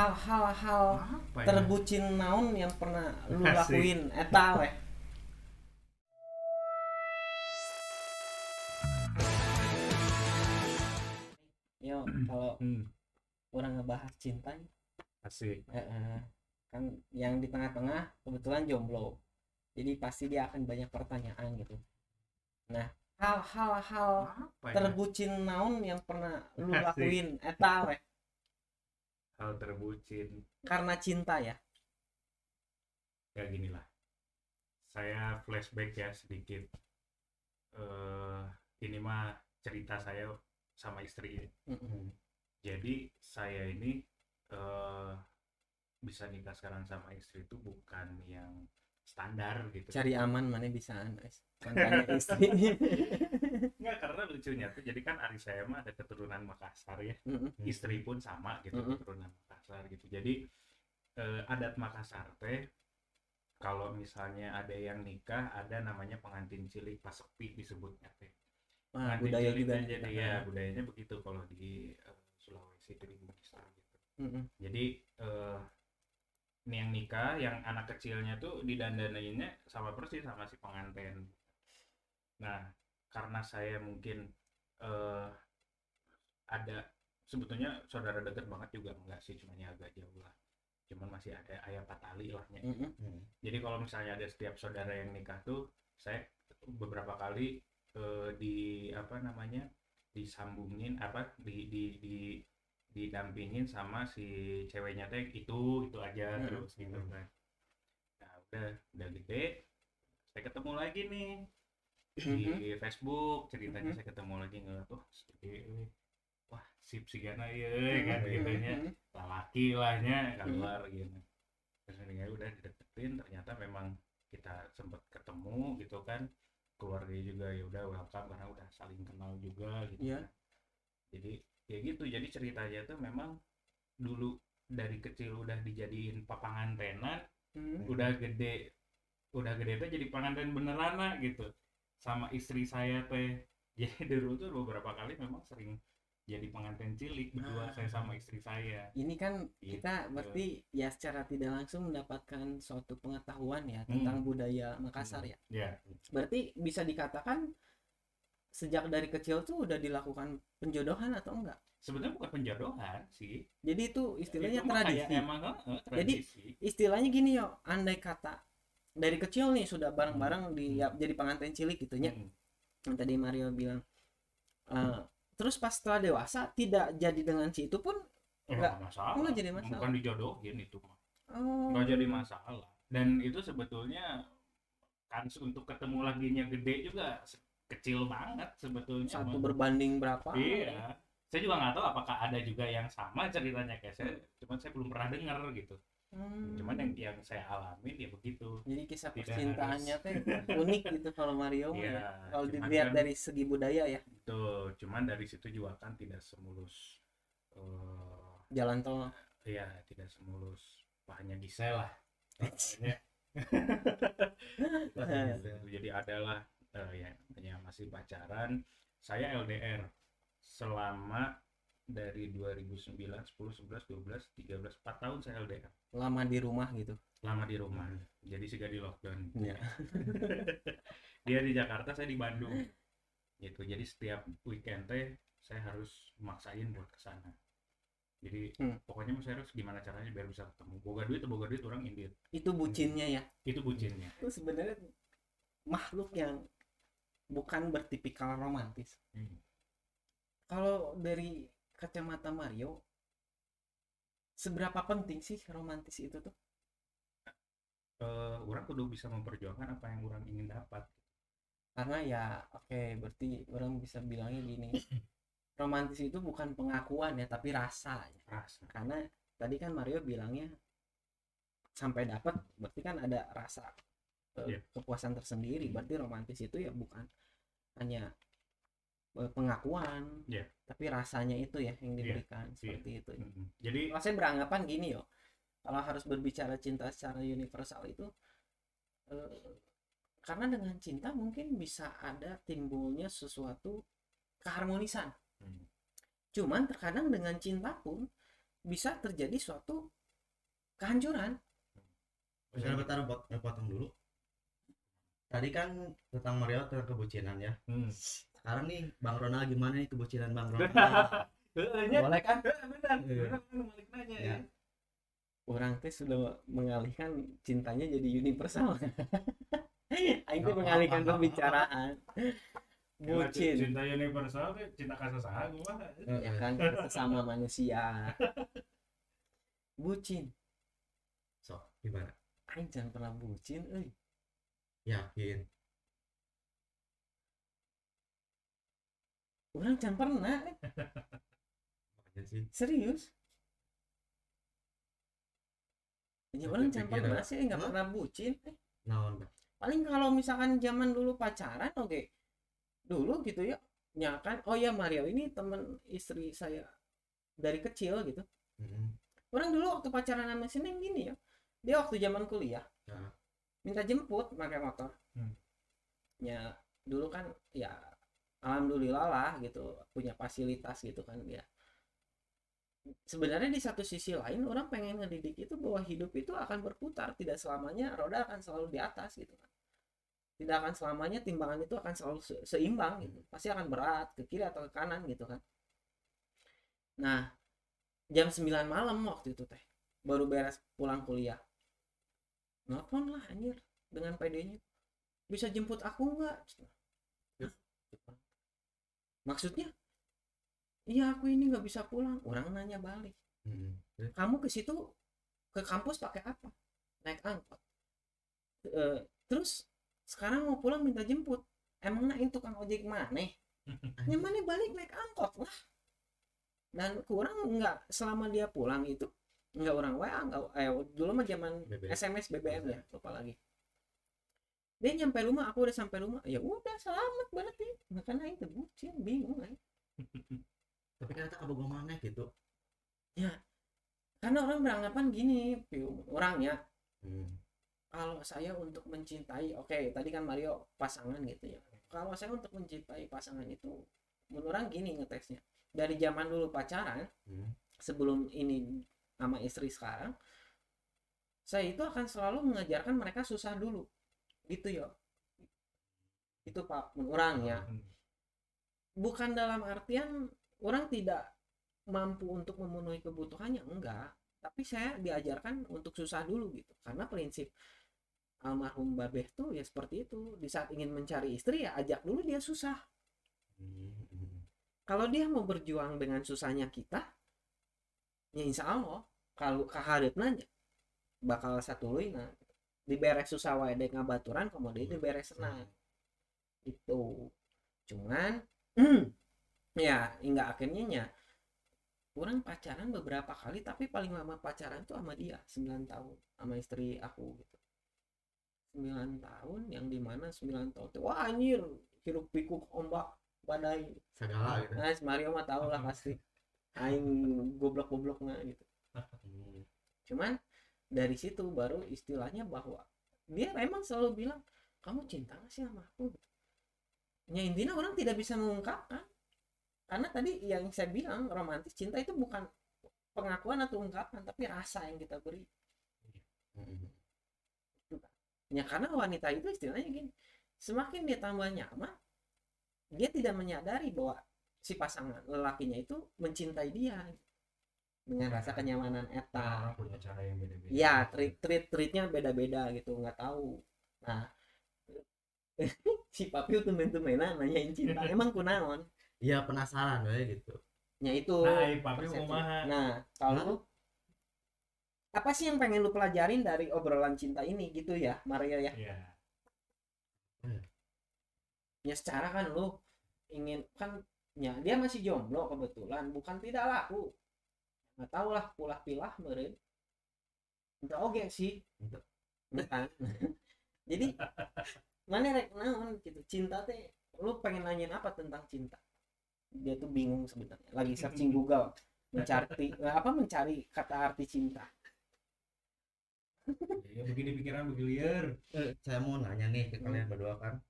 hal-hal Apa ya? terbucin naon yang pernah lu Asik. lakuin eta weh. Yo, kalau Hmm, orang ngebahas cinta asik. kan yang di tengah-tengah kebetulan jomblo, jadi pasti dia akan banyak pertanyaan gitu. Nah, hal-hal Apa ya? terbucin naon yang pernah lu Asik. lakuin eta weh Hal terbucin. karena cinta ya. Ya gini lah. Saya flashback ya sedikit. eh ini mah cerita saya sama istri. Mm-mm. Jadi saya ini eh bisa nikah sekarang sama istri itu bukan yang standar gitu. Cari aman mana bisaan guys, makanya istri. Enggak, karena lucunya tuh jadi kan ari saya mah ada keturunan Makassar ya. Mm-mm. Istri pun sama gitu, Mm-mm. keturunan Makassar gitu. Jadi adat Makassar teh kalau misalnya ada yang nikah ada namanya pengantin cilik pasepi disebutnya teh. Wah, Pengantin budaya cilik juga teh nih jadi kita. ya budayanya begitu kalau di Sulawesi itu di Bugis gitu. Mm-mm. Jadi ini yang nikah yang anak kecilnya tuh didandaninya sama persis sama si pengantin. Nah, karena saya mungkin eh, ada sebetulnya saudara dekat banget juga enggak sih, cuma agak jauh lah. Cuman masih ada ayah patali lahnya. Mm-mm. Jadi kalau misalnya ada setiap saudara yang nikah tuh saya beberapa kali di apa namanya disambungin apa di didampingin sama si ceweknya teh itu aja terus gitu kan. Nah udah gede saya ketemu lagi nih di Mhm. Facebook ceritanya, Mhm. saya ketemu lagi ngeliat tuh gede, wah sip sih gana ya kan gitunya, Mhm. lalaki lahnya Mhm. keluar gitu. Terus ini udah dideketin, ternyata memang kita sempat ketemu gitu kan, keluarganya juga ya udah welcome karena udah saling kenal juga gitu Iya. kan. Jadi ya gitu, jadi ceritanya tuh memang dulu dari kecil udah dijadiin papangan tenan, Mhm. udah gede tuh jadi pengantin beneran lah gitu sama istri saya teh. Jadi dulu tuh beberapa kali memang sering jadi pengantin cilik berdua saya sama istri saya Ini kan kita gitu. berarti ya secara tidak langsung mendapatkan suatu pengetahuan ya tentang Hmm. budaya Makassar ya. Ya, Berarti bisa dikatakan sejak dari kecil tuh udah dilakukan penjodohan atau enggak? sebenarnya bukan penjodohan sih, Jadi itu itu istilahnya mah kayak tradisi. emang Jadi tradisi. istilahnya gini yo, andai kata dari kecil nih sudah Hmm. bareng-bareng di Hmm. ya, jadi pengantin cilik gitunya. Hmm. Yang tadi Mario bilang. Eh, terus pas setelah dewasa tidak jadi dengan si itu pun enggak Nggak masalah, enggak jadi bukan masalah. dijodohin itu mah, nggak jadi Oh. masalah. Dan itu sebetulnya kans untuk ketemu laginya gede juga kecil banget sebetulnya Satu mah. berbanding berapa? Iya, saya juga nggak tahu apakah ada juga yang sama ceritanya kayak saya, cuman saya belum pernah dengar gitu. Cuman Hmm. yang saya alamin ya begitu, Jadi kisah tidak harus. percintaannya teh unik gitu kalau Mario mah Iya, ya. Kalau cuman dilihat kan dari segi budaya ya, itu, cuman dari situ juga kan tidak semulus jalan tol. ya tidak semulus pahanya Gisel lah. Makanya istilahnya gitu. Jadi adalah ya namanya masih pacaran. Saya LDR selama dari 2009, 10, 11, 12, 13, 4 tahun saya LDR. Lama di rumah gitu. Lama di rumah. Jadi sih gak di lockdown. Ya. Dia di Jakarta, saya di Bandung. Gitu. Jadi setiap weekend teh saya harus maksain buat ke sana. Jadi Hmm. pokoknya saya harus gimana caranya biar bisa ketemu. Boga duit orang indit. Itu bucinnya ya. Itu bucinnya. Itu sebenarnya makhluk yang bukan bertipikal romantis. Kalau dari kacamata Mario, seberapa penting sih romantis itu tuh? Orang kudu bisa memperjuangkan apa yang orang ingin dapat. Karena ya oke, berarti orang bisa bilangnya gini, romantis itu bukan pengakuan ya tapi rasa ya. Rasa. Karena tadi kan Mario bilangnya sampai dapat berarti kan ada rasa Yeah. kepuasan tersendiri. Berarti romantis itu ya bukan hanya pengakuan, Yeah. tapi rasanya itu ya yang diberikan seperti itu. Jadi Kalau saya beranggapan gini yo, kalau harus berbicara cinta secara universal itu karena dengan cinta mungkin bisa ada timbulnya sesuatu keharmonisan. Cuman terkadang dengan cinta pun bisa terjadi suatu kehancuran. Misalnya bentar potong dulu. Tadi kan tentang Mario tentang kebucinan ya. Sekarang nih Bang Ronald gimana nih kebucinan Bang Ronald? Boleh kan? Benar balik nanya ya. Orang teh sudah mengalihkan cintanya jadi universal. Aing teh Nggak mengalihkan apa-apa. pembicaraan. Bucin. Cinta universal teh cinta kasih sayang gimana? Ya kan kita sesama manusia. Bucin. So, gimana? Aing jangan pernah bucin, euy. Yakin? Orang jangan pernah, Makanya sih. serius. Ya orang jangan Pikir pernah ada. sih nggak Hah? pernah bucin. Naon dah? Paling kalau misalkan zaman dulu pacaran, oke. Dulu gitu ya. Ya kan, oh ya Mario ini teman istri saya dari kecil gitu. Orang dulu waktu pacaran sama si Neng gini ya. Dia waktu zaman kuliah Nah. minta jemput pakai motor. Ya dulu kan ya alhamdulillah lah gitu punya fasilitas gitu kan dia. Sebenarnya di satu sisi lain orang pengen ngedidik itu bahwa hidup itu akan berputar, tidak selamanya roda akan selalu di atas gitu kan. Tidak akan selamanya timbangan itu akan selalu seimbang gitu. Pasti akan berat ke kiri atau ke kanan gitu kan. Nah, jam 9 malam waktu itu teh baru beres pulang kuliah. Nelfon lah anjir dengan PD-nya. Bisa jemput aku enggak? Maksudnya? Iya aku ini nggak bisa pulang. Orang nanya balik. Kamu ke situ ke kampus pakai apa? Naik angkot. Terus sekarang mau pulang minta jemput. Emang naik tukang ojek mana? Mana balik naik angkot lah. Dan kurang nggak selama dia pulang itu nggak orang WA nggak dulu mah zaman BBM. SMS BBM ya lupa lagi. Dia nyampe rumah aku udah sampai rumah ya udah selamat berarti. Nah, karena itu bucin bingung kan. Tapi kan kita kabogoh mana gitu. Ya, karena orang beranggapan gini, orangnya kalau saya untuk mencintai, oke, tadi kan Mario pasangan gitu ya. Kalau saya untuk mencintai pasangan itu, menurut orang gini ngetesnya. Dari zaman dulu pacaran, sebelum ini sama istri sekarang, saya itu akan selalu mengajarkan mereka susah dulu, gitu ya. Itu Pak, menurut orang ya. Bukan dalam artian orang tidak mampu untuk memenuhi kebutuhannya, enggak, tapi saya diajarkan untuk susah dulu gitu karena prinsip almarhum Babeh tuh ya seperti itu. Di saat ingin mencari istri ya ajak dulu dia susah. Kalau dia mau berjuang dengan susahnya kita ya insya Allah kalau kahareutna bakal satuluyna diberes susah wae dek ngabaturan kemudian diberes senang itu. Cuman ya hingga akhirnya ya kurang pacaran beberapa kali tapi paling lama pacaran tuh sama dia 9 tahun sama istri aku gitu. 9 tahun yang dimana 9 tahun tuh wah anjir hiruk pikuk ombak badai Segala gitu. nah Mario mah tau lah pasti aing goblok-goblok nah gitu. Cuman dari situ baru istilahnya bahwa dia memang selalu bilang kamu cinta gak sih sama aku. Ya intinya orang tidak bisa mengungkapkan karena tadi yang saya bilang romantis cinta itu bukan pengakuan atau ungkapan tapi rasa yang kita beri. Ya karena wanita itu istilahnya gini, semakin dia tambah nyaman dia tidak menyadari bahwa si pasangan lelakinya itu mencintai dia dengan rasa kenyamanan eta. Orang punya cara yang beda-beda. Ya treatnya beda-beda gitu nggak tahu. Nah si papi tuh tumen-tumenan nanyain cinta emang kunaon. Iya penasaran gitu. Ya itu. Nah, papi persepsi. kumaha. Nah, kalau lu apa sih yang pengen lu pelajarin dari obrolan cinta ini gitu ya, Maria ya? Iya. Ya secara kan lu ingin kan ya dia masih jomblo kebetulan, bukan tidak laku. Nggak tahu lah pulah-pilah meureun. Enggak oge sih. Kan. Jadi mana rek naon gitu. Cinta teh lu pengen nanyain apa tentang cinta? Dia tuh bingung sebenarnya lagi searching Google mencari kata arti cinta. Ya begini pikiran begini liar. Saya mau nanya nih ke kalian berdua kan.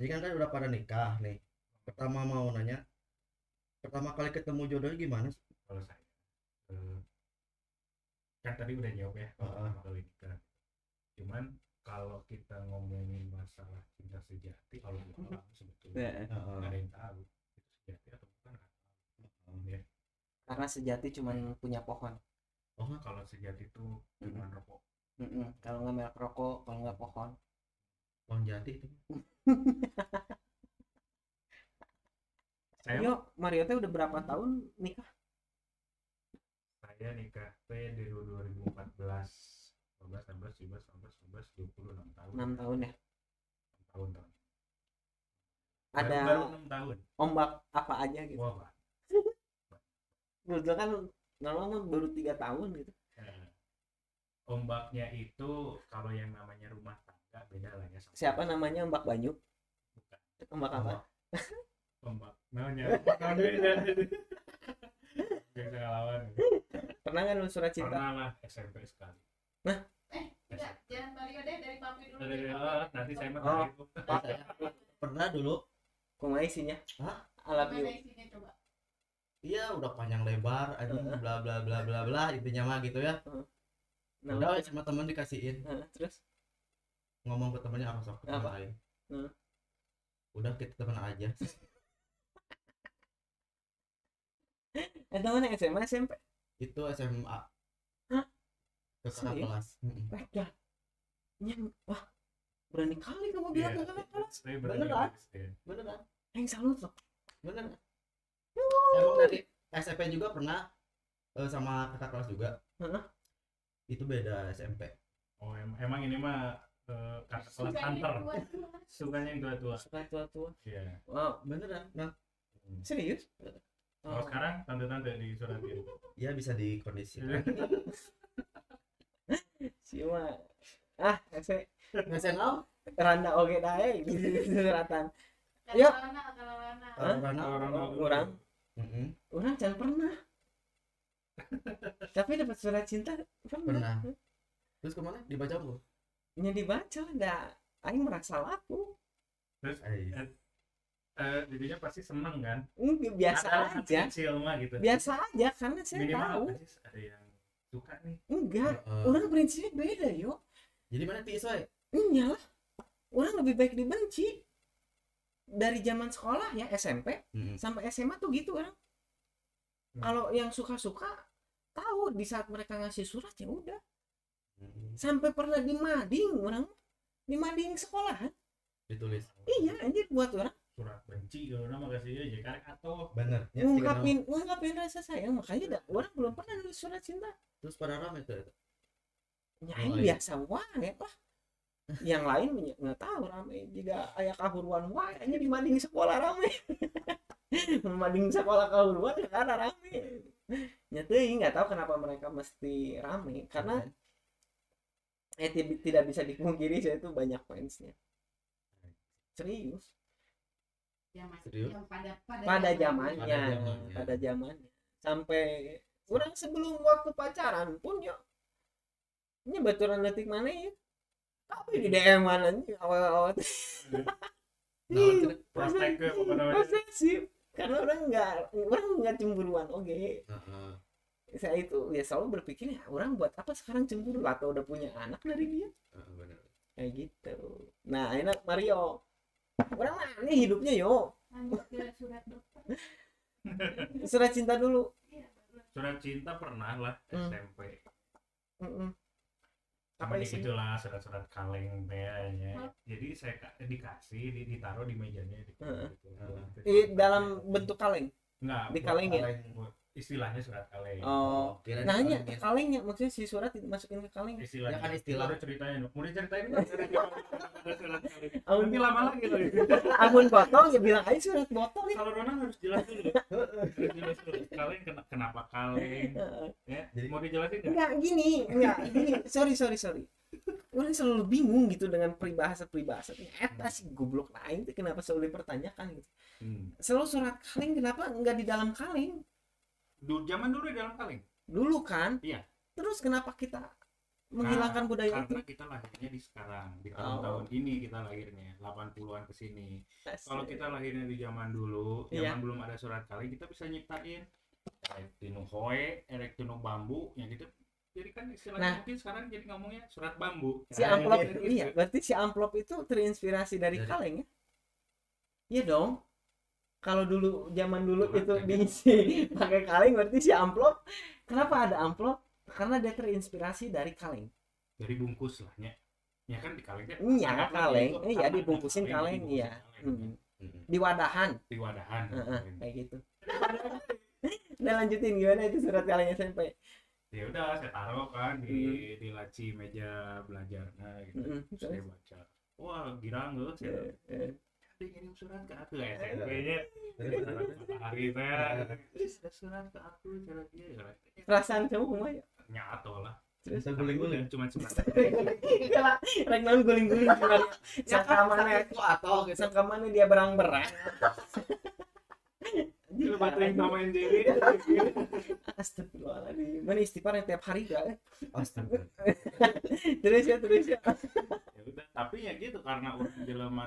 Jadi kan udah pada nikah nih. Pertama mau nanya, pertama kali ketemu jodohnya gimana sih? Kalau saya kan tadi udah jawab ya Heeh. pertama kali nikah. Cuman kalau kita ngomongin masalah cinta sejati, kalau orang sebetulnya Heeh. nggak ada yang tahu itu sejati atau bukan, nggak tahu. Ya. Karena sejati cuman punya pohon. Kalau sejati itu cuma rokok. Kalau nggak merek rokok, kalau nggak pohon. Pohon jati itu. Yo, Mario teh udah berapa tahun nikah? Saya nikah dari 2014, 15, 16, 17, 18, 19, 20, 6 tahun. 6 tahun ya. 6 tahun. Ada baru 6 tahun. ombak apa aja gitu. Wah, Pak. Dulu kan normal baru 3 tahun gitu. Ombaknya itu kalau yang namanya rumah tangga beda lah ya. Siapa namanya Mbak Banyu? Bukan. Ombak apa? Ombak. Namanya beda. Yang saya lawan. Pernah nggak nulis surat cinta? Pernah lah, SMP sekali. Enggak, jangan Mario deh, dari papi dulu. Nanti saya mah Oh. itu. Saya pernah dulu. Kumaha isinya? Hah? I love you. Mana isinya coba? Iya, udah panjang lebar anjing bla bla bla bla bla intinya mah gitu ya. Nah, Udah sama teman dikasihin, terus ngomong ke temennya apa sok teman Apa? lain. Hmm. Udah kita teman aja. mana SMA SMP? Itu SMA. Hah? Ke kakak Serius? kelas. Beda. Wah, berani kali kamu bilang ke kakak kelas. Saya Beneran? Beneran? Yang salut loh. Beneran? Emang dari SMP juga pernah sama kakak kelas juga. Heeh. Itu beda SMP. Oh, emang ini mah kakak kelas hunter. Sukanya yang tua-tua. Suka tua-tua. Iya. Wow, Beneran? Nah, serius? Kalau sekarang tante-tante di Suratin. ya bisa dikondisikan. Siapa? Ese Nasional? randa oge dae gitu suratan. Kalau Yuk. Rana. Orang Mm-mm. orang jangan pernah. Tapi dapat surat cinta Pernah. Terus kemana? Dibaca bu? Nya dibaca enggak aing merasa laku. Terus didinya pasti seneng kan? Biasa Ada aja. kecil mah gitu. Biasa aja karena saya Minimal tahu. apa sih? Ada yang suka nih. Enggak, Heeh. orang prinsipnya beda, yuk. Jadi mana tiis wae? Iyalah. Orang lebih baik dibenci. Dari zaman sekolah ya SMP sampai SMA tuh gitu orang. Kalau yang suka-suka tahu di saat mereka ngasih surat ya udah. Sampai pernah di mading orang. Di mading sekolahan. Ditulis. Iya, anjir buat orang Surat benci kalau nama kasih aja karek atau Bener. Ya, ngungkapin rasa sayang, makanya orang belum pernah nulis surat cinta. Terus pada rame tuh. Nyain biasa wae lah. Yang lain nggak tahu rame jika aya kahuruan wae nya di mading sekolah rame. Mading sekolah kahuruan karena rame. Nya teuing nggak tahu kenapa mereka mesti rame karena tidak bisa dipungkiri saya itu banyak fansnya. Serius. Ya, Serius? yang Pada zamannya. Sampai orang sebelum waktu pacaran pun ya baturan detik mana ya tapi di DM mana nih awal-awal prospek ke apa namanya? posesif karena orang nggak cemburuan saya itu ya selalu berpikir ya orang buat apa sekarang cemburu atau udah punya anak dari dia Bener. kayak gitu. Nah enak Mario orang mana hidupnya yo lanjut ke surat dokter. surat cinta dulu. Iya, baru. Surat cinta pernah lah SMP. Apa Apa isinya? itulah surat-surat kaleng kayaknya. Jadi saya dikasih ditaruh di mejanya gitu. Dalam bentuk kaleng. Enggak, Di kaleng ya? Istilahnya surat kaleng. Oh, Kirain nanya kaleng ya. kalengnya maksudnya si surat dimasukin ke kaleng. Istilahnya Ya kan istilah. Udah ceritain. Mau diceritain nggak? Ada surat kaleng. Amun Nanti lama lagi loh. amun botol ya bilang aja surat botol ya. Kalau Ronan harus jelas dulu. Harus jelas dulu. Kaleng kenapa kaleng? Ya, Jadi- mau dijelasin nggak? Enggak gini. Sorry. Orang selalu bingung gitu dengan peribahasa. Eta sih goblok lain tuh kenapa selalu dipertanyakan gitu. Selalu surat kaleng kenapa enggak di dalam kaleng? Zaman dulu di dalam kaleng. Dulu kan? Iya. Terus kenapa kita menghilangkan budaya itu? Karena kita lahirnya di sekarang, di tahun-tahun ini kita lahirnya 80-an ke sini. Kalau kita lahirnya di zaman dulu, Iya. zaman belum ada surat kaleng, kita bisa nyiptain erek tinu hoe, erek tinu bambu, yang gitu. Jadi kan istilahnya Nah. mungkin sekarang jadi ngomongnya surat bambu. Si amplop gitu. iya, berarti si amplop itu terinspirasi dari Dari- kaleng ya? Iya dong. Kalau dulu zaman dulu Surat itu kayak diisi pakai kaleng, berarti si amplop. Kenapa ada amplop? Karena dia terinspirasi dari kaleng. Dari bungkus lah ya. Ya kan di kalengnya. Iya, anggaplah kaleng. itu Iya, karena dibungkusin ada kaleng, dibungkusin iya. kaleng. Di wadahan. Di wadahan. Kayak gitu. Udah lanjutin gimana itu surat kaleng SMP? Ya udah saya taruh kan di laci meja belajar gitu. Terus saya baca. Wah, girang loh saya. Ada ngirim surat ke aku SMP-nya. Hari saya ada surat ke aku surat dia. Perasaan kamu kumaha ya? Nyato lah. Terus Bisa guling-guling. Cuma sebentar. Iyalah, rek naon guling-guling cuman sangka mana Kok atau gitu. sangka mana dia berang-berang. Lu baterai samain diri. Astagfirullahaladzim. Mana istighfar yang tiap hari gak? Astaga. Terus ya. Ya udah, tapi ya gitu karena orang jelema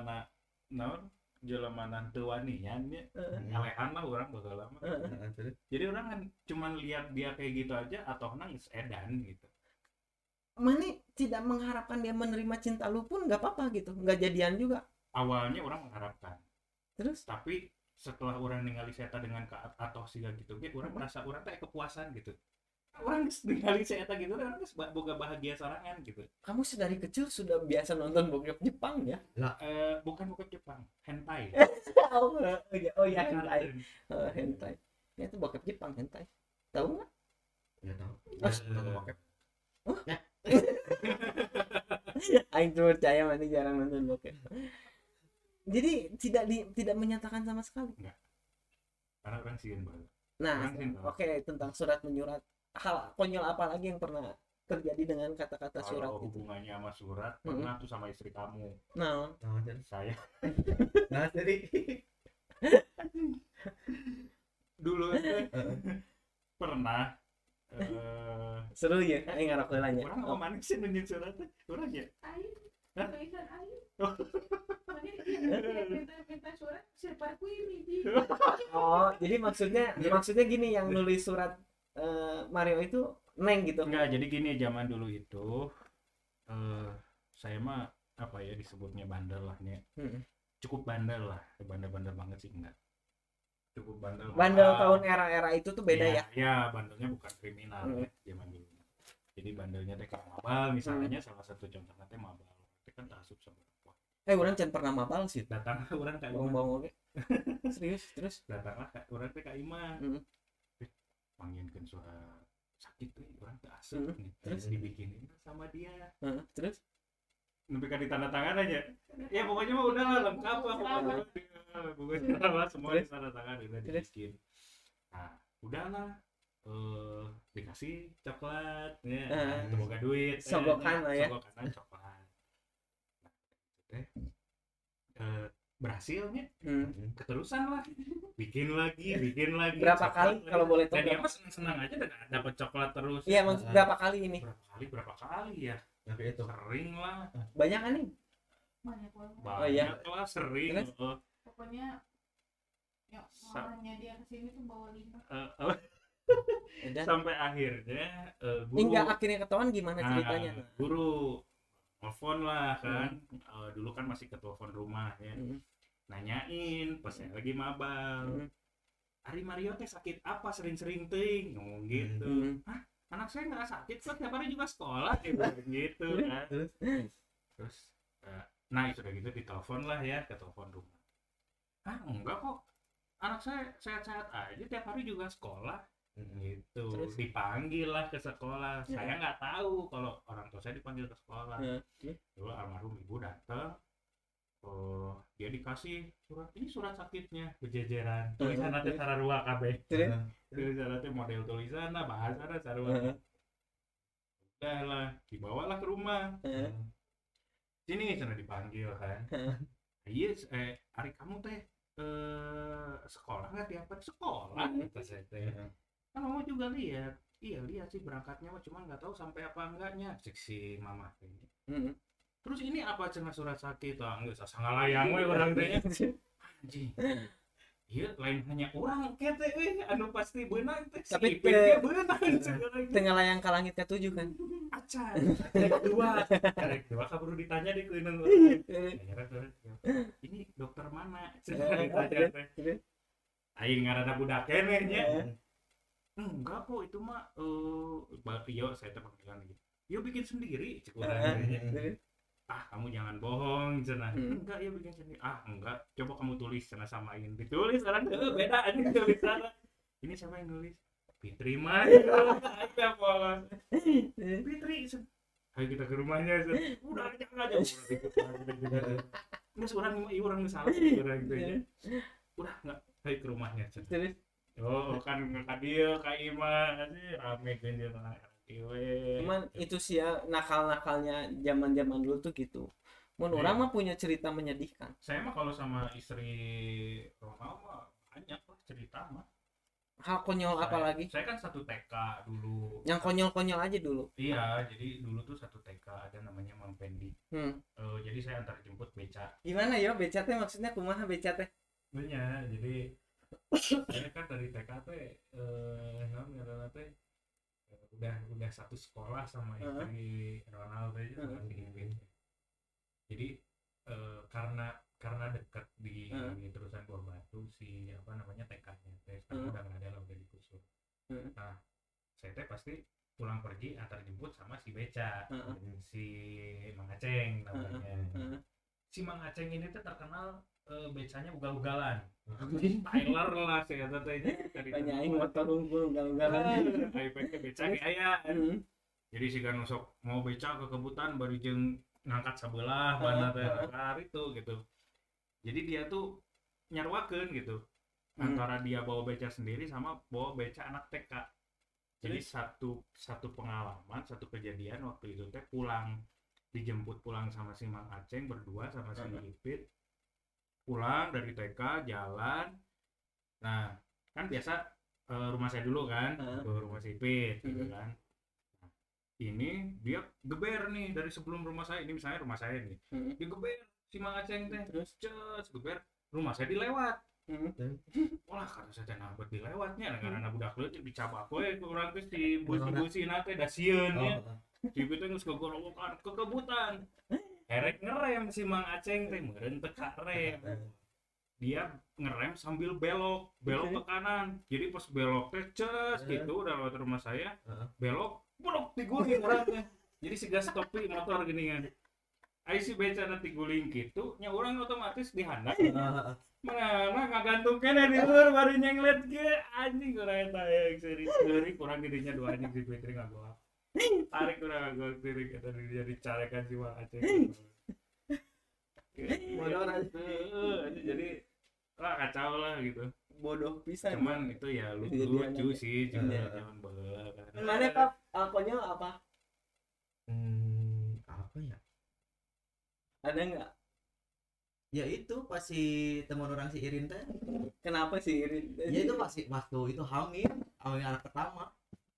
naon jelema teu wanian nya. Ngalehan lah orang bakal lama. Jadi orang kan cuman lihat dia kayak gitu aja atau nangis edan gitu. Mana tidak mengharapkan dia menerima cinta lu pun nggak apa-apa gitu, nggak jadian juga. Awalnya orang mengharapkan. Terus Tapi setelah orang ningali Seta dengan atau siga gitu orang merasa orang teh kepuasan gitu. Orang ningali Seta gitu orang geus boga bahagia sorangan gitu. kamu sedari kecil sudah biasa nonton bokep Jepang ya? Bukan bokep Jepang, hentai. Oh ya hentai. Hentai. Ya itu bokep Jepang hentai. Tahu nggak? Ya tahu. Nonton bokep. Aing tuh percaya mana jarang nonton bokep. Jadi tidak menyatakan sama sekali. Karena orang sieun banget. Nah, Orang sih tahu. oke, tentang surat menyurat. Hal konyol apa lagi yang pernah terjadi dengan kata-kata surat Kalau itu? hubungannya sama surat pernah tuh sama istri kamu. Nah, Nah, jadi. Saya Nah, jadi. dulu pernah seru ya, aing ngarok heulanya. orang mau mana sih nunjuk surat teh? Orang ya Air, Hah? tulisan air. Oh. Mana dia minta surat siapa ini di. Oh, jadi maksudnya gini yang nulis surat Mario itu Neng gitu. enggak, jadi gini, zaman dulu itu saya mah apa ya disebutnya bandel lah nih. Cukup bandel lah, bandel-bandel banget sih enggak. Cukup bandel. Bandel tahun era-era itu tuh beda ya. Ya, bandelnya bukan kriminal ya, zaman dulu. Jadi bandelnya teh kayak mabal misalnya, salah satu contohnya teh mabal. Itu kan taksub sama perempuan. Urang can pernah mabal sih. Datang orang kayak Bawang-bawang oke. Serius, terus. datanglah orang teh ka imah. Mm. Panggilkeun surat sakit tuh orang teh asup nih. Terus? Dibikinin sama dia. Terus Nepi ka ditandatangan aja. Ya pokoknya mah udah lah, lengkap lah. Pokoknya lah semua Terus? ditandatangan udah Terus? dibikin. Nah, udahlah. Dikasih coklat ya, semoga duit. Sogokan lah ya. Sogokan coklat. Nah, teh berhasilnya keterusan lah. Bikin lagi. berapa coklat kali lagi. kalau boleh Dan tahu? dia mah senang-senang aja dan dapat coklat terus. Iya, maksud berapa kali ini? Berapa kali ya? Tapi itu. Sering lah. Banyak kan nih? Banyak banget. Banyak iya. lah, sering. Terus? Pokoknya ya mamanya dia kesini tuh bawa 5. Dan Sampai akhirnya guru hingga akhirnya ketahuan gimana ceritanya? guru telepon lah kan. Dulu kan masih ke telepon rumah ya. Nanyain pas saya lagi mabal. Ari Mario teh sakit apa sering-sering ting ngomong gitu. Hah, anak saya nggak sakit kok, tiap hari juga sekolah gitu kan. Terus nah sudah gitu ditelepon lah ya ke telepon rumah. Ah enggak kok, anak saya sehat-sehat aja, tiap hari juga sekolah gitu. Terus? Dipanggil lah ke sekolah. Saya nggak tahu kalau orang tua saya dipanggil ke sekolah. Dulu almarhum ibu datang, dia dikasih surat, ini surat sakitnya berjejeran, tulisan nanti sararua kabeh, tulisan nanti model tulisan lah, bahasa lah sararua. Udah lah, dibawalah ke rumah. Sini sana dipanggil kan. Iya, hari kamu teh sekolah nggak tiap hari? Sekolah kata saya teh. Kan mama juga lihat, iya lihat sih berangkatnya mah, cuma nggak tahu sampai apa enggaknya, cek si mama ini. Terus ini apa cenah surat sakit? Enggak usah ngalayang we urang teh. Anjing. Ieu lain hanya urang kete we anu pasti beunang teh. Tapi beunang. tengah layang ke langit ke-7 kan? macan karek dua kaburu ditanya di kuinun ini dokter mana aing ngaranna budak keneh nya enggak kok itu mah Rio saya teh panggilan gitu yo bikin sendiri cek urang kamu jangan bohong cenah enggak ya bikin sendiri enggak coba kamu tulis cenah samain ditulis sekarang beda anjing tulisannya ini siapa yang nulis Fitri mah ada polos Fitri ayo kita ke rumahnya udah jangan aja nggak orang salah orang gitu ya udah nggak ayo ke rumahnya kan kadir kak Ima sih rame kan dia cuman itu sih ya nakal-nakalnya zaman dulu tuh gitu. Orang mah punya cerita menyedihkan. Saya mah kalau sama istri Ronald mah banyak lah cerita mah. Hal konyol apa lagi? Saya kan satu TK dulu. Yang konyol-konyol aja dulu. Iya, jadi dulu tuh satu TK ada namanya Mang Pendi. Jadi saya antar jemput beca. Gimana ya beca teh maksudnya kumaha beca teh? Bener, jadi saya kan dari TK teh udah satu sekolah sama istri Ronald aja sama Ingin. Jadi karena dekat di terusan Buah Batu si TK-nya sekarang udah nggak ada lah, udah digusur. Nah saya teh pasti pulang pergi antar jemput sama si beca si Mang Aceng namanya. Si Mang Aceng ini tuh terkenal becanya ugal-ugalan. Tyler lah saya katanya banyak aing motor unggul ugal-ugalan ayo pakai beca ge aya. Jadi si kan sok mau beca ke kebutan bari jeung ngangkat sabelah bana teh itu gitu. Jadi dia tuh nyarwakeun gitu antara dia bawa beca sendiri sama bawa beca anak TK. Jadi satu pengalaman, satu kejadian waktu itu teh dijemput pulang sama si Mang Aceng berdua sama si Ipit. Pulang dari TK jalan. Nah, kan biasa rumah saya dulu kan ke rumah si Ipit gitu kan. Nah, ini dia geber nih dari sebelum rumah saya, ini misalnya rumah saya nih. Dia geber si Mang Aceng teh terus geber rumah saya dilewat. Wah karena saya nambet dilewatnya karena budak leutik dicabak we urang geus di busi-busina teh da sieun nya. Di teh geus kegorowokan ke kebutan. Herek ngerem si Mang Aceng teh meureun teu karem. Dia ngerem sambil belok ke kanan. Jadi pas belok teh gitu udah lewat rumah saya. Belok blok diguling orangnya. Jadi siga stopi motor gini kan. Ai si beca nanti guling gitu, nya urang otomatis dihandap. Mana ngagantung kene di luar bari nyenglet ge anjing urang eta yang seri kurang gedenya dua anjing si Fitri ngagolak. Tarik urang ngagolak diri eta jadi carekan si Mang Aceng. Bodoh jadi kacau lah gitu. Bodoh pisan. Cuman itu ya lucu sih juga zaman baheula kan. Mana Kak? Konyol apa? Apa ya? Ada enggak? Ya itu pasti teman orang si Irin teh. Kenapa si Irin? Ya itu pasti waktu itu hamil anak pertama.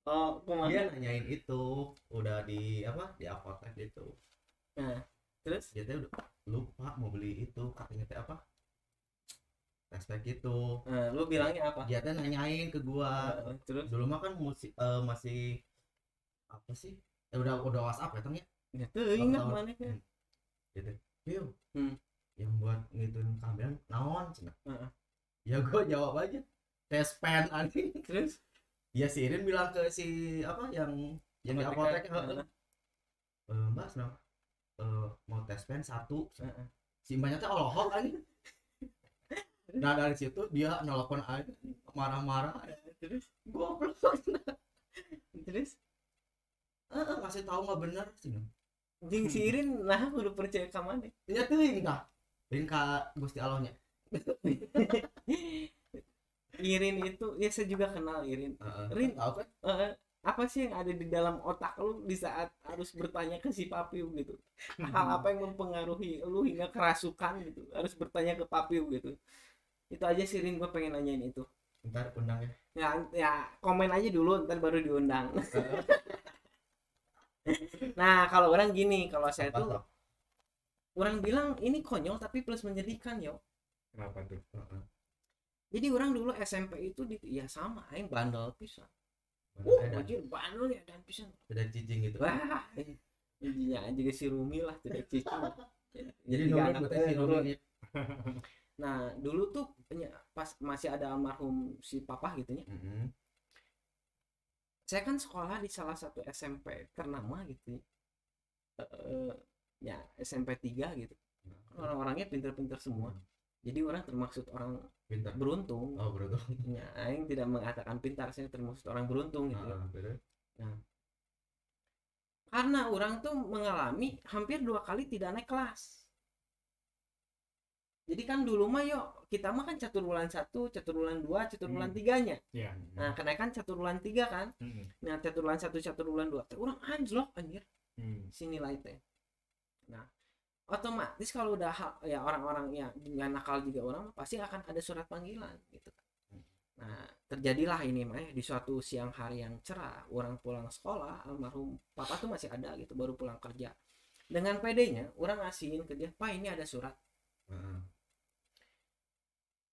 Oh, kumaha? Dia nanyain itu udah di apotek gitu. Nah, terus dia teh udah lupa mau beli itu katanya teh apa? Tespek itu. Lu bilangnya apa? Dia teh nanyain ke gua. Terus dulu mah kan masih apa sih? Udah WhatsApp ya tengnya. Ya tuh ingat mana kan? Gitu. Yo. Yang buat ngitun kehamilan naon cenah. Ya gua jawab aja. Tes pen anjing. Terus ya si Irin bilang ke si yang di apotek Mbak senang mau tes pen 1. Si mbaknya teh olohok anjing. Nah dari situ dia nelpon aja marah-marah. Terus goblok. Terus ngasih tahu nggak benar sih. Jeung si Irin nah kudu percaya ka maneh. Nya teuing tah. Irin ka Gusti Allahnya. Irin itu ya saya juga kenal Irin. Irin tahu kan? Apa sih yang ada di dalam otak lu di saat harus bertanya ke si Papiu gitu? Hal apa yang mempengaruhi lu hingga kerasukan gitu? Harus bertanya ke Papiu gitu. Itu aja sih Irin, gue pengen nanyain itu. Ntar undang ya. Ya komen aja dulu ntar baru diundang. Nah kalau orang gini, kalau saya tuh orang bilang ini konyol tapi plus menyedihkan yo. Kenapa tuh? Jadi orang dulu SMP itu ya sama aing bandel pisan. anjir bandel ya dan pisan. Tidak cicing gitu. Wah, intinya aja si Rumi lah tidak cicing. Jadi nurut berarti si Rumi. Nah, dulu tuh pas masih ada almarhum si papa gitu ya. Saya kan sekolah di salah satu SMP ternama gitu ya. Ya SMP 3 gitu. Orang-orangnya pintar-pintar semua. Jadi orang termaksud orang Pintar. beruntung. Oh, beruntung. Ya, aing tidak mengatakan pintar, saya termaksud orang beruntung gitu. Nah, karena orang tuh mengalami hampir 2 kali tidak naik kelas. Jadi kan dulu mah yuk kita mah kan catur bulan 1, catur bulan 2, catur bulan 3-nya. Yeah. Nah, kenaikan catur bulan 3 kan. Nah, catur bulan 1, catur bulan 2 orang anjlok anjir. Si nilai teh. Nah, otomatis kalau udah ya orang-orang ya dengan nakal juga orang pasti akan ada surat panggilan gitu. Nah, terjadilah ini mah di suatu siang hari yang cerah, orang pulang sekolah, almarhum papa tuh masih ada gitu, baru pulang kerja. Dengan PD-nya, orang ngasihin ke dia, "Pak, ini ada surat."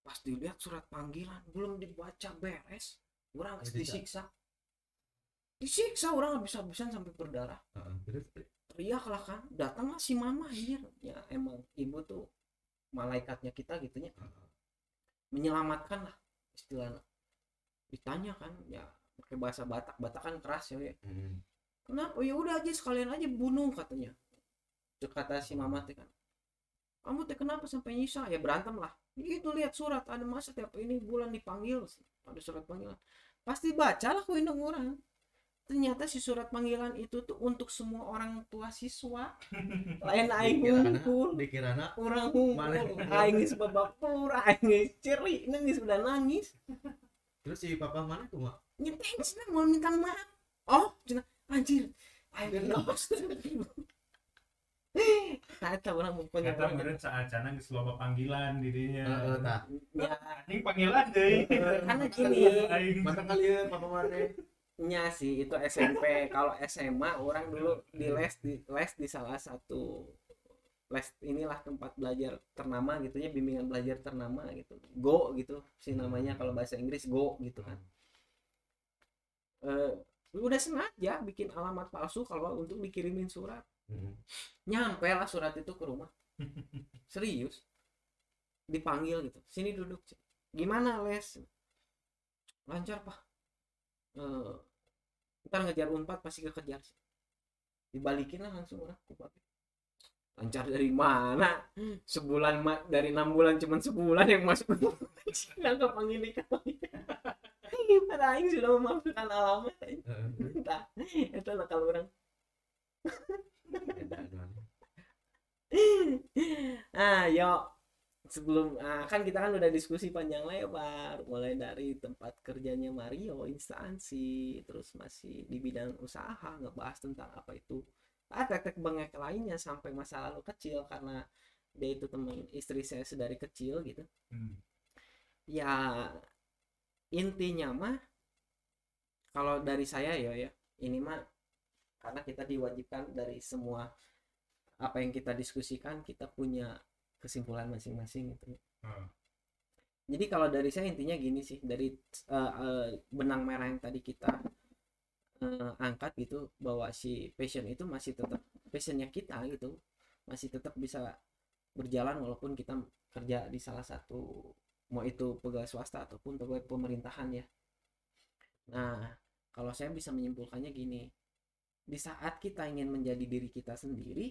Pas dilihat surat panggilan, belum dibaca beres, orang disiksa. Disiksa orang habis-habisan sampai berdarah. Teriak lah kan, datanglah si mama anjir. Ya emang ibu tuh malaikatnya kita gitunya. Menyelamatkan lah istilahnya. Ditanya kan, ya pakai bahasa Batak, Batak kan keras ya. Kenapa? Ya udah aja sekalian aja bunuh katanya. Kata si mama teh kan. Kamu teh kenapa sampai nyisa? Ya berantem lah. Itu lihat surat, ada masa tiap ini bulan dipanggil, ada surat panggilan. Pasti bacalah ku indung orang. Ternyata si surat panggilan itu tuh untuk semua orang tua siswa. Lain aing ngumpul, dikirana orang ngumpul, aing geus babak pelur, aing geus ceri, nangis udah nangis. Terus si papa mana tuh, Mak? Nyeteng sih mau minta maaf. Oh, cenah anjir. Aing los. Kata orang pokoknya kata meureun saacana geus loba panggilan dirinya. Tah. Ya, Anjing panggilan deui. karena gini, mata kalian papa mana? nya sih itu SMP. Kalau SMA orang dulu di les di salah satu les inilah tempat belajar ternama gitu ya, bimbingan belajar ternama gitu, Go gitu sih namanya kalau bahasa Inggris, Go gitu kan. Udah sengaja bikin alamat palsu kalau untuk dikirimin surat. Nyampe lah surat itu ke rumah. Serius dipanggil gitu, sini duduk, gimana les? Lancar pak. Ntar ngejar Unpad pasti kekejar sih. Dibalikin lah langsung orang kupatnya. Lancar dari mana? Sebulan dari 6 bulan cuman sebulan yang masuk. Nggak panggil nikah. Pada aing sudah memasukkan alamat. Entah, itu lah kalau orang. Yuk sebelum kan kita kan udah diskusi panjang lebar mulai dari tempat kerjanya Mario, instansi, terus masih di bidang usaha, ngebahas tentang apa itu tetek bengek lainnya sampai masa lalu kecil karena dia itu teman istri saya sedari kecil gitu. Ya intinya mah kalau dari saya ya ini mah karena kita diwajibkan dari semua apa yang kita diskusikan kita punya kesimpulan masing-masing gitu. Jadi kalau dari saya intinya gini sih, dari benang merah yang tadi kita angkat gitu, bahwa si passion itu masih tetap passionnya kita gitu, masih tetap bisa berjalan walaupun kita kerja di salah satu, mau itu pegawai swasta ataupun pegawai pemerintahan ya. Nah kalau saya bisa menyimpulkannya gini, di saat kita ingin menjadi diri kita sendiri,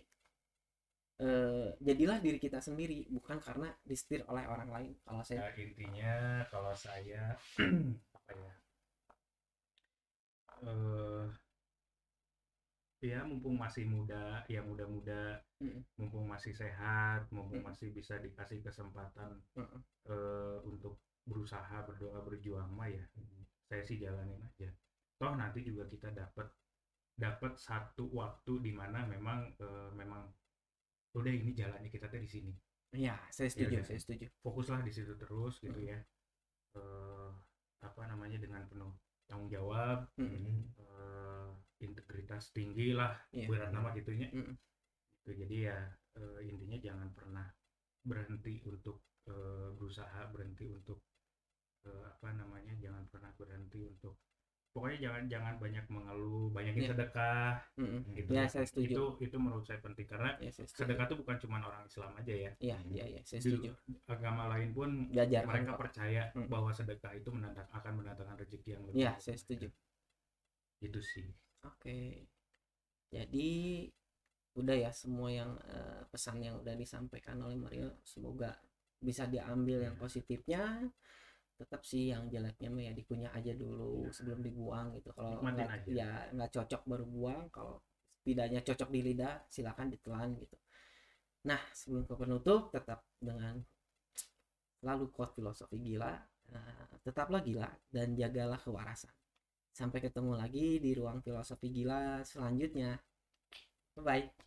jadilah diri kita sendiri, bukan karena disetir oleh orang lain. Kalau saya intinya kalau saya apa ya, ya mumpung masih muda, ya muda-muda, mumpung masih sehat, mumpung masih bisa dikasih kesempatan untuk berusaha, berdoa, berjuang mah ya saya sih jalanin aja. Toh nanti juga kita dapat satu waktu di mana memang udah ini jalannya kita tuh di sini. Iya, saya setuju, Ya, saya setuju. Fokuslah di situ terus gitu ya. Apa namanya, dengan penuh tanggung jawab, integritas tinggi lah, berat nama gitunya. Gitu. Jadi ya intinya jangan pernah berhenti untuk berusaha, berhenti untuk apa namanya, jangan pernah berhenti untuk pokoknya jangan banyak mengeluh, banyakin Iya. sedekah gitu. Ya, saya setuju. Itu menurut saya penting karena Ya, saya setuju. sedekah itu bukan cuma orang Islam aja ya. Iya, saya Di setuju. agama lain pun Diajarkan mereka kok. percaya bahwa sedekah itu akan mendatangkan rezeki yang lebih. Iya, saya setuju. Itu sih. Oke. Jadi udah ya semua yang pesan yang udah disampaikan oleh Mario, semoga bisa diambil yang positifnya. Tetap sih yang jeleknya mah ya dikunyah aja dulu sebelum dibuang gitu. Kalau nggak cocok baru buang. Kalau setidaknya cocok di lidah silakan ditelan gitu. Nah, sebelum ke penutup tetap dengan lalu quote filosofi gila, tetaplah gila dan jagalah kewarasan. Sampai ketemu lagi di ruang filosofi gila selanjutnya. Bye bye.